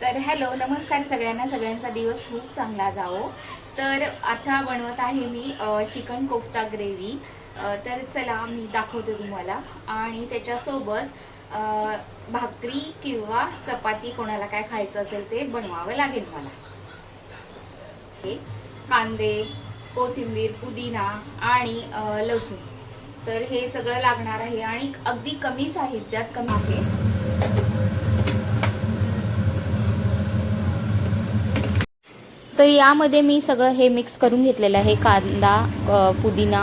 तर हॅलो नमस्कार सगळ्यांना, सगळ्यांचा दिवस खूप चांगला जावो। तर आता बनवत आहे मी चिकन कोफ्ता ग्रेव्ही। तर चला मी दाखवते तुम्हाला। आणि त्याच्यासोबत भाकरी किंवा चपाती कोणाला काय खायचं असेल ते बनवावं लागेल मला। कांदे, कोथिंबीर, पुदिना आणि लसूण, तर हे सगळं लागणार आहे आणि अगदी कमी साहित्यात कमी आहे। तर यामध्ये मी सगळं हे मिक्स करून घेतलेलं आहे। कांदा, पुदिना,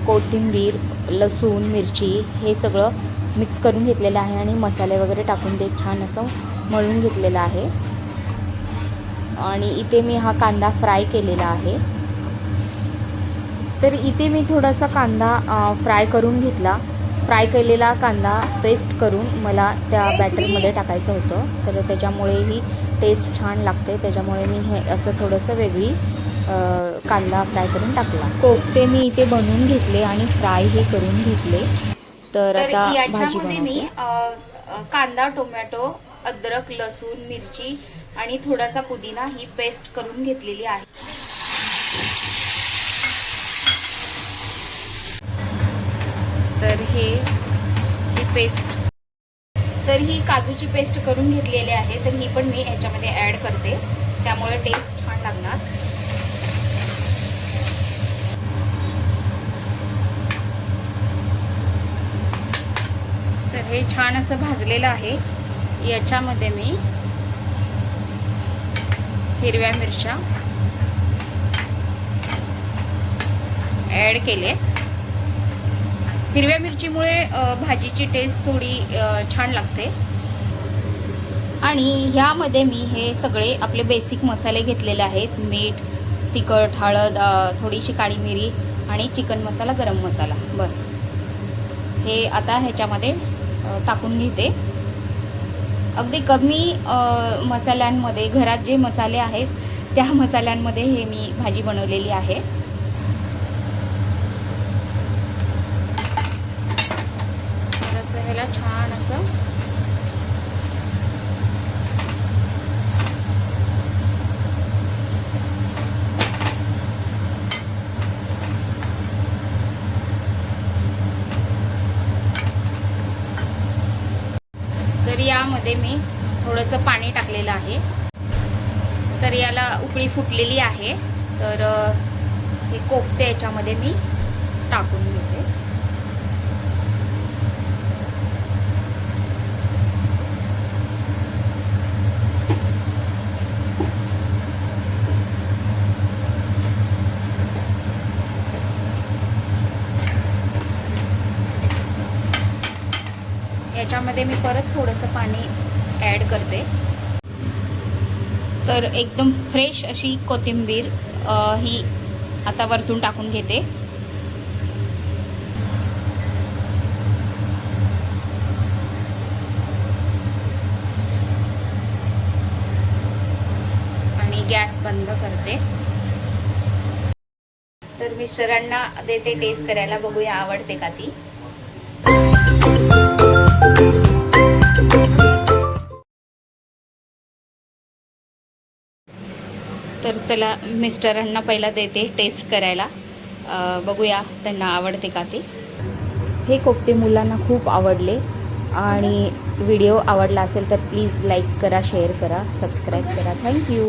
कोथिंबीर, लसूण, मिरची हे सगळं मिक्स करून घेतलेलं आहे आणि मसाले वगैरे टाकून ते छान असं मळून घेतलेलं आहे। आणि इथे मी हा कांदा फ्राय केलेला आहे। तर इथे मी थोडासा कांदा फ्राय करून घेतला। फ्राय केलेला कांदा पेस्ट करून मला त्या बॅटरमध्ये टाकायचं होतं, तर त्याच्यामुळे ही टेस्ट छान लागते। त्याच्यामुळे मी हे असं थोडंसं वेगळी कांदा फ्राय करून टाकला। कोफ्ते मी इथे बनवून घेतले आणि फ्राय हे करून घेतले। तर आता याच्यामध्ये मी कांदा, टोमॅटो, अद्रक, लसूण, मिरची आणि थोडासा पुदिना ही पेस्ट करून घेतलेली आहे। तर ही पेस्ट, तर ही काजूची पेस्ट करून घेतलेली आहे, तर ही पण मी ह्याच्यामध्ये ॲड करते, त्यामुळे टेस्ट छान लागणार। तर हे छान असं भाजलेलं आहे। याच्यामध्ये मी हिरव्या मिरच्या ॲड केले। हिरव्या मिरचीमुळे भाजीची टेस्ट थोडी छान लागते। आणि ह्यामध्ये मी हे सगळे आपले बेसिक मसाले घेतलेले आहेत। मीठ, तिखट, हळद, थोडीशी काळी मिरी आणि चिकन मसाला, गरम मसाला, बस हे आता ह्याच्यामध्ये टाकून घेते। अगदी कमी मसाल्यांमध्ये, घरात जे मसाले आहेत त्या मसाल्यांमध्ये हे मी भाजी बनवलेली आहे। असं ह्याला छान असं तर यामध्ये मी थोडंसं पाणी टाकलेलं आहे। तर याला उकळी फुटलेली आहे, तर हे कोफ्ते याच्यामध्ये मी टाकून घेते। याच्यामध्ये मी परत थोडंसं पाणी ॲड करते। तर एकदम फ्रेश अशी कोथिंबीर ही आता वरतून टाकून घेते। आणि गॅस बंद करते। तर मिस्टरांना देते टेस्ट करायला, बघूया आवडते का ती। तर चला मिस्टरांना पहिला देते टेस्ट करायला, बघूया त्यांना आवडते का ते। हे कोफ्ते मुलांना खूप आवडले आणि व्हिडिओ आवडला असेल तर प्लीज लाईक करा, शेअर करा, सबस्क्राईब करा। थँक्यू।